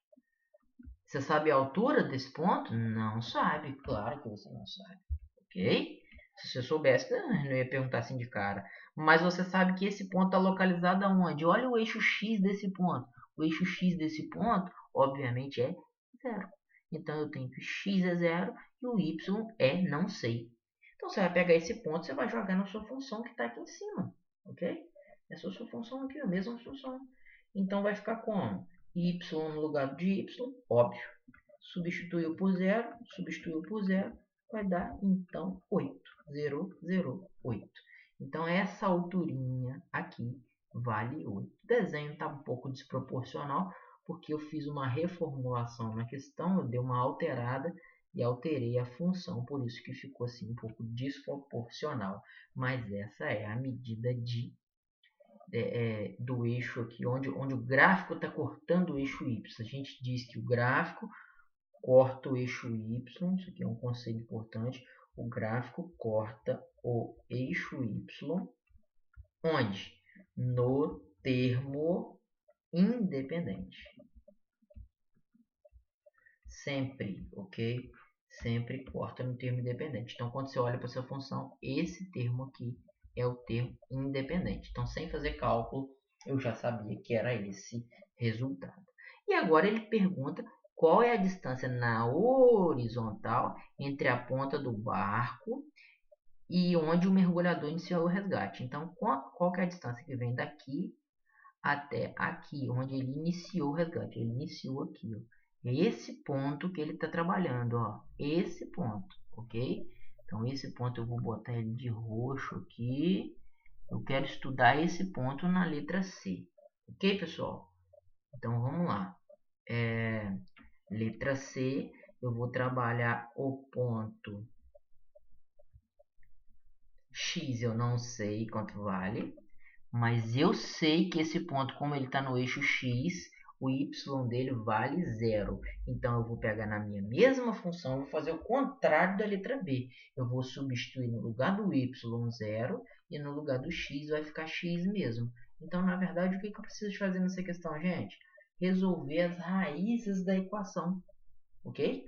Você sabe a altura desse ponto? Não sabe. Claro que você não sabe. Ok? Se você soubesse, não ia perguntar assim de cara. Mas você sabe que esse ponto está localizado aonde? Olha o eixo X desse ponto. O eixo X desse ponto, obviamente, é 0. Então, eu tenho que o X é 0 e o Y é não sei. Então, você vai pegar esse ponto, você vai jogar na sua função que está aqui em cima. Ok? Essa é a sua função aqui, a mesma função. Então, vai ficar como? Y no lugar de Y, óbvio. Substituiu por 0, vai dar, então, 8. 0, 0, 8. Então, essa alturinha aqui vale 8. O desenho está um pouco desproporcional, porque eu fiz uma reformulação na questão, eu dei uma alterada e alterei a função, por isso que ficou assim um pouco desproporcional. Mas essa é a medida do eixo aqui, onde o gráfico está cortando o eixo Y. A gente diz que o gráfico corta o eixo Y, isso aqui é um conceito importante, o gráfico corta o eixo Y, onde? No termo independente. Sempre, ok? Sempre corta no termo independente. Então, quando você olha para essa função, esse termo aqui é o termo independente. Então, sem fazer cálculo, eu já sabia que era esse resultado. E agora ele pergunta qual é a distância na horizontal entre a ponta do barco e onde o mergulhador iniciou o resgate. Então, qual que é a distância que vem daqui até aqui, onde ele iniciou o resgate? Ele iniciou aqui, ó. É esse ponto que ele está trabalhando, ó. Esse ponto, ok? Então, esse ponto eu vou botar ele de roxo aqui. Eu quero estudar esse ponto na letra C. Ok, pessoal? Então, vamos lá. Letra C, eu vou trabalhar o ponto X, eu não sei quanto vale, mas eu sei que esse ponto, como ele está no eixo X, o Y dele vale 0. Então, eu vou pegar na minha mesma função, vou fazer o contrário da letra B. Eu vou substituir no lugar do Y 0 e no lugar do X vai ficar X mesmo. Então, na verdade, o que eu preciso fazer nessa questão, gente? Resolver as raízes da equação, ok?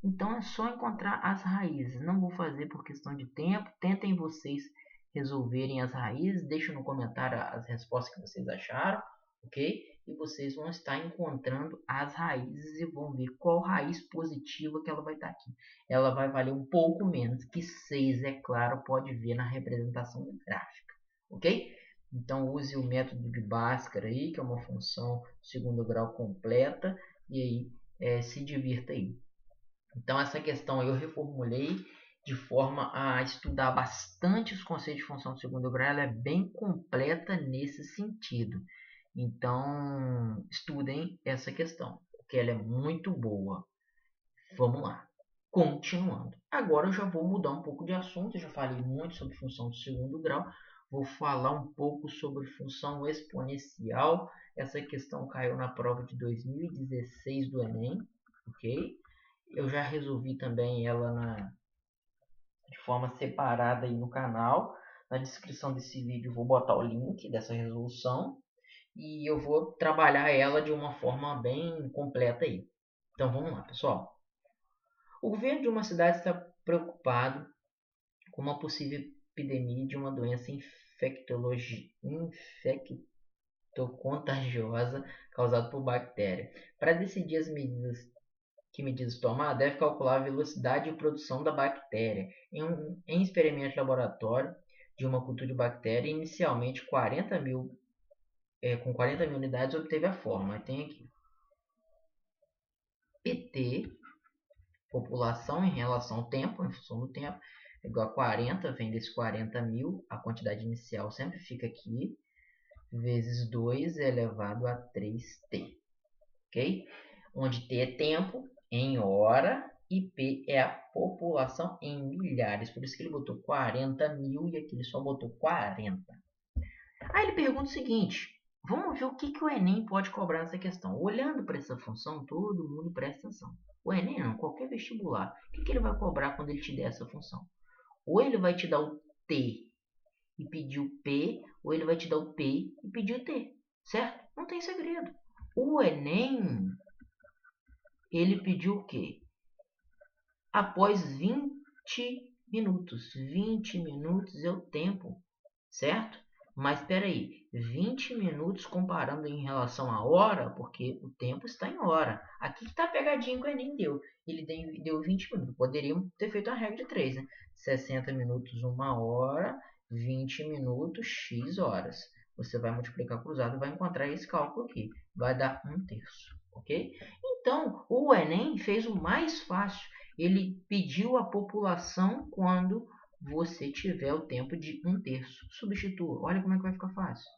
Então, é só encontrar as raízes. Não vou fazer por questão de tempo. Tentem vocês resolverem as raízes. Deixem no comentário as respostas que vocês acharam, ok? E vocês vão estar encontrando as raízes e vão ver qual raiz positiva que ela vai estar aqui. Ela vai valer um pouco menos que 6, é claro, pode ver na representação gráfica, ok? Então, use o método de Bhaskara aí, que é uma função de segundo grau completa, e aí se divirta aí. Então, essa questão eu reformulei de forma a estudar bastante os conceitos de função de segundo grau. Ela é bem completa nesse sentido. Então, estudem essa questão, porque ela é muito boa. Vamos lá. Continuando. Agora eu já vou mudar um pouco de assunto. Eu já falei muito sobre função de segundo grau. Vou falar um pouco sobre função exponencial. Essa questão caiu na prova de 2016 do Enem, ok? Eu já resolvi também ela de forma separada aí no canal. Na descrição desse vídeo eu vou botar o link dessa resolução. E eu vou trabalhar ela de uma forma bem completa aí. Então vamos lá, pessoal. O governo de uma cidade está preocupado com uma possível epidemia de uma doença infectocontagiosa causada por bactéria. Para decidir que medidas tomar, deve calcular a velocidade de produção da bactéria em experimento de laboratório de uma cultura de bactéria. Inicialmente, com 40 mil unidades, obteve a forma. Tem aqui PT, população em relação ao tempo, em função do tempo, igual a 40, vem desse 40 mil, a quantidade inicial sempre fica aqui, vezes 2 elevado a 3t, ok? Onde t é tempo em hora e p é a população em milhares, por isso que ele botou 40 mil e aqui ele só botou 40. Aí ele pergunta o seguinte, vamos ver o que o Enem pode cobrar nessa questão. Olhando para essa função, todo mundo presta atenção. O Enem não, qualquer vestibular, o que ele vai cobrar quando ele te der essa função? Ou ele vai te dar o t e pedir o p, ou ele vai te dar o p e pedir o t, certo? Não tem segredo. O Enem, ele pediu o quê? Após 20 minutos. 20 minutos é o tempo, certo? Mas espera aí, 20 minutos comparando em relação à hora, porque o tempo está em hora. Aqui está a pegadinha que o Enem deu. Ele deu 20 minutos. Poderiam ter feito a regra de 3, né? 60 minutos, 1 hora, 20 minutos, x horas. Você vai multiplicar cruzado e vai encontrar esse cálculo aqui. Vai dar 1/3, ok? Então, o Enem fez o mais fácil. Ele pediu a população quando você tiver o tempo de 1/3. Substitua. Olha como é que vai ficar fácil.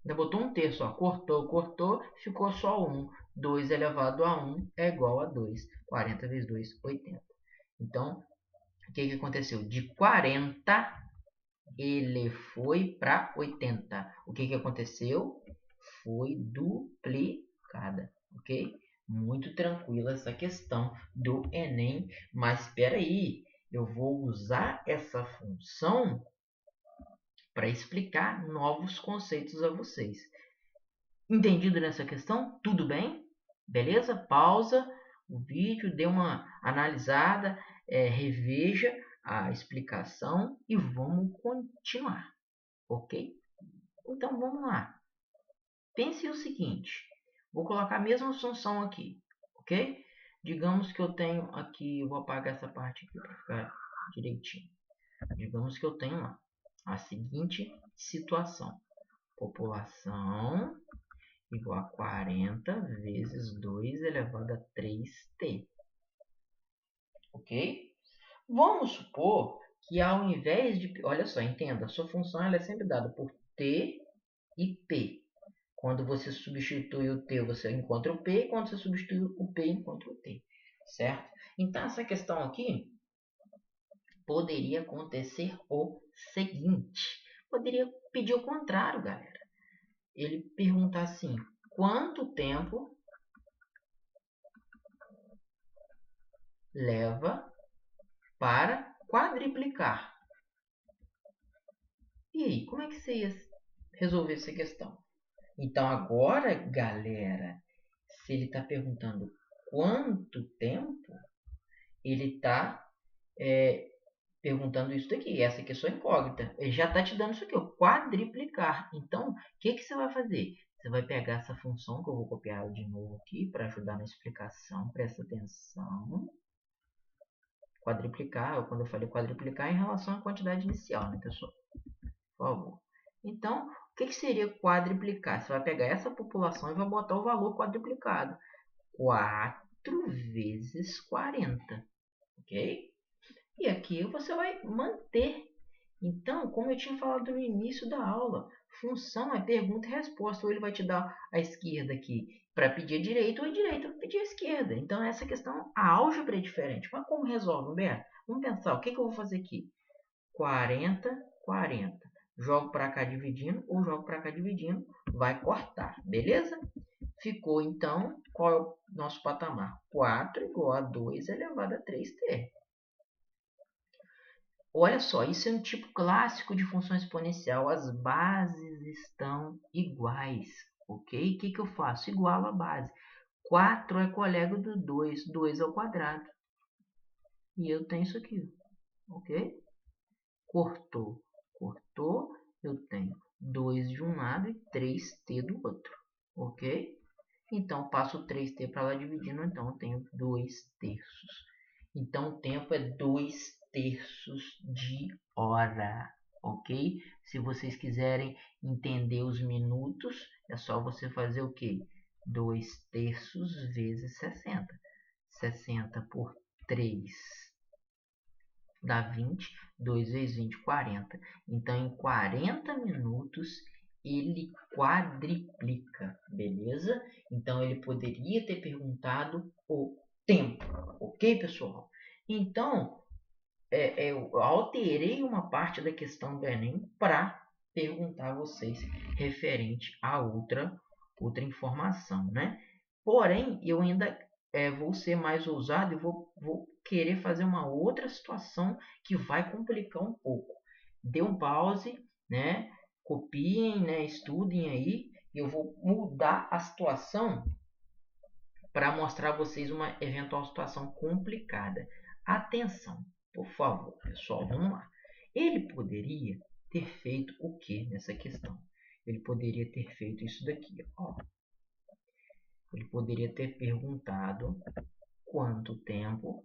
Ainda botou 1/3, ó. Cortou, ficou só 1. 2 elevado a 1 é igual a 2. 40 vezes 2, 80. Então, o que aconteceu? De 40, ele foi para 80. O que aconteceu? Foi duplicada, ok? Muito tranquila essa questão do Enem, mas espera aí, eu vou usar essa função para explicar novos conceitos a vocês. Entendido nessa questão? Tudo bem? Beleza? Pausa o vídeo, dê uma analisada, reveja a explicação e vamos continuar, ok? Então vamos lá. Pense o seguinte, vou colocar a mesma função aqui, ok? Digamos que eu tenho aqui, eu vou apagar essa parte aqui para ficar direitinho. Digamos que eu tenho lá a seguinte situação. População igual a 40 vezes 2 elevado a 3t. Ok? Vamos supor que ao invés de... Olha só, entenda, a sua função ela é sempre dada por t e p. Quando você substitui o t, você encontra o p. Quando você substitui o p, encontra o t. Certo? Então, essa questão aqui poderia acontecer o seguinte. Poderia pedir o contrário, galera. Ele pergunta assim, quanto tempo leva para quadriplicar? E aí, como é que você ia resolver essa questão? Então, agora, galera, se ele está perguntando quanto tempo, ele está perguntando isso daqui. Essa aqui é sua incógnita. Ele já está te dando isso aqui, ó, quadriplicar. Então, o que você vai fazer? Você vai pegar essa função, que eu vou copiar de novo aqui para ajudar na explicação. Presta atenção. Quadriplicar, quando eu falei quadriplicar, em relação à quantidade inicial, né, pessoal? Por favor. Então, o que seria quadriplicar? Você vai pegar essa população e vai botar o valor quadriplicado. 4 vezes 40. Ok? E aqui você vai manter. Então, como eu tinha falado no início da aula, função é pergunta e resposta. Ou ele vai te dar a esquerda aqui para pedir a direita, ou a direita para pedir a esquerda. Então, essa questão, a álgebra é diferente. Mas como resolve, Humberto? Vamos pensar, o que eu vou fazer aqui? 40, 40. Jogo para cá dividindo, ou jogo para cá dividindo, vai cortar, beleza? Ficou, então, qual é o nosso patamar? 4 igual a 2 elevado a 3t. Olha só, isso é um tipo clássico de função exponencial. As bases estão iguais, ok? O que eu faço? Igualo a base. 4 é colega do 2, 2 ao quadrado. e eu tenho isso aqui, ok? Cortou, eu tenho 2 de um lado e 3t do outro, ok? Então, passo 3t para lá dividindo, então eu tenho 2 terços. Então, o tempo é 2 terços de hora, ok? Se vocês quiserem entender os minutos, é só você fazer o quê? 2 terços vezes 60. 60 por 3 dá 20. 2 vezes 20, 40. Então, em 40 minutos, ele quadriplica, beleza? Então, ele poderia ter perguntado o tempo, ok, pessoal? Então, eu alterei uma parte da questão do Enem para perguntar a vocês referente a outra informação, né? Porém, eu ainda vou ser mais ousado e vou querer fazer uma outra situação que vai complicar um pouco. Dê um pause, né? Copiem, né? Estudem aí. Eu vou mudar a situação para mostrar a vocês uma eventual situação complicada. Atenção, por favor, pessoal, vamos lá. Ele poderia ter feito o que nessa questão? Ele poderia ter feito isso daqui, ó. Ele poderia ter perguntado quanto tempo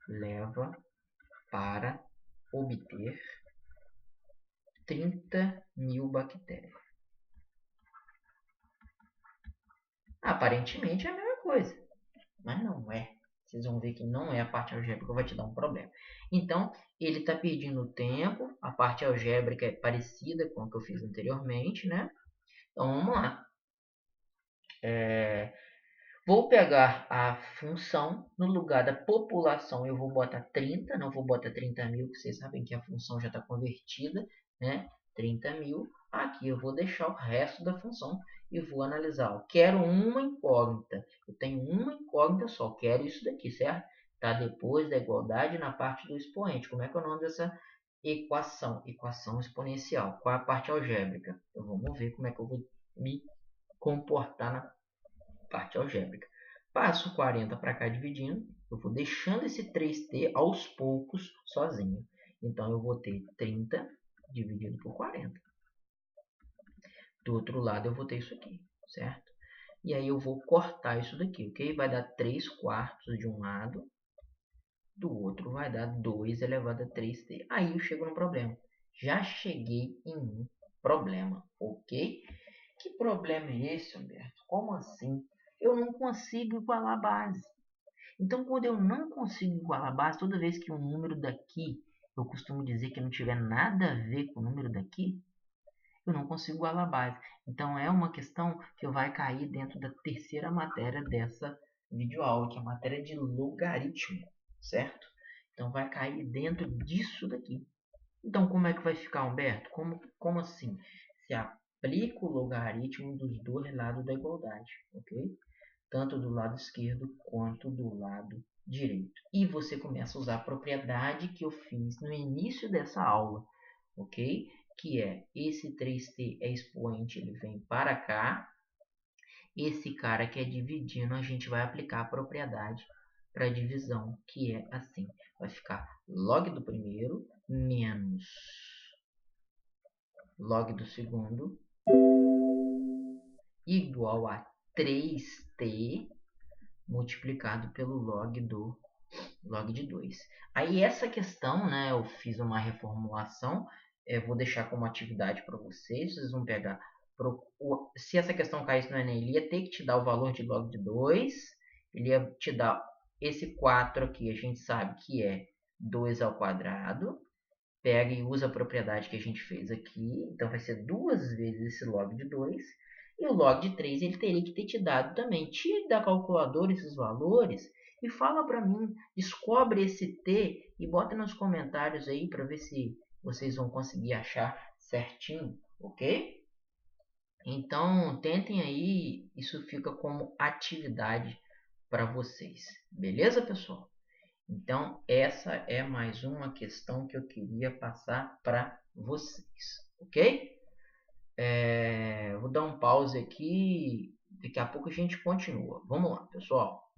leva para obter 30.000 bactérias. Aparentemente é a mesma coisa, mas não é. Vocês vão ver que não é a parte algébrica, vai te dar um problema. Então, ele está pedindo tempo. A parte algébrica é parecida com a que eu fiz anteriormente, né? Então, vamos lá. Vou pegar a função, no lugar da população eu vou botar 30, não vou botar 30.000, porque vocês sabem que a função já está convertida, né? 30.000. Aqui eu vou deixar o resto da função e vou analisar. Eu quero uma incógnita. Eu tenho uma incógnita só, quero isso daqui, certo? Está depois da igualdade na parte do expoente. Como é que é o nome dessa equação? Equação exponencial. Qual é a parte algébrica? Então vamos ver como é que eu vou me comportar na parte algébrica. Passo 40 para cá dividindo. Eu vou deixando esse 3t aos poucos sozinho. Então, eu vou ter 30 dividido por 40. Do outro lado, eu vou ter isso aqui, certo? E aí, eu vou cortar isso daqui, ok? Vai dar 3 quartos de um lado. Do outro, vai dar 2 elevado a 3t. Aí, eu chego no problema. Já cheguei em um problema, ok? Que problema é esse, Humberto? Como assim? Eu não consigo igualar a base. Então, quando eu não consigo igualar a base, toda vez que um número daqui, eu costumo dizer que não tiver nada a ver com o número daqui, eu não consigo igualar a base. Então, é uma questão que vai cair dentro da terceira matéria dessa videoaula, que é a matéria de logaritmo, certo? Então, vai cair dentro disso daqui. Então, como é que vai ficar, Humberto? Como assim? Se aplica o logaritmo dos dois lados da igualdade, ok? Tanto do lado esquerdo quanto do lado direito. E você começa a usar a propriedade que eu fiz no início dessa aula, ok? Que é, esse 3t é expoente, ele vem para cá. Esse cara que é dividindo, a gente vai aplicar a propriedade para divisão, que é assim. Vai ficar log do primeiro menos log do segundo igual a 3t multiplicado pelo log de 2. Aí essa questão, né, eu fiz uma reformulação, vou deixar como atividade para vocês. Vocês vão pegar, se essa questão caísse no Enem, ele ia ter que te dar o valor de log de 2, ele ia te dar esse 4 aqui, a gente sabe que é 2 ao quadrado, pega e usa a propriedade que a gente fez aqui, então vai ser 2 vezes esse log de 2, e o log de 3 ele teria que ter te dado também. Tire da calculadora esses valores e fala para mim, descobre esse t e bota nos comentários aí para ver se vocês vão conseguir achar certinho, ok? Então, tentem aí, isso fica como atividade para vocês, beleza, pessoal? Então, essa é mais uma questão que eu queria passar para vocês, ok? Vou dar um pause aqui. Daqui a pouco a gente continua. Vamos lá, pessoal.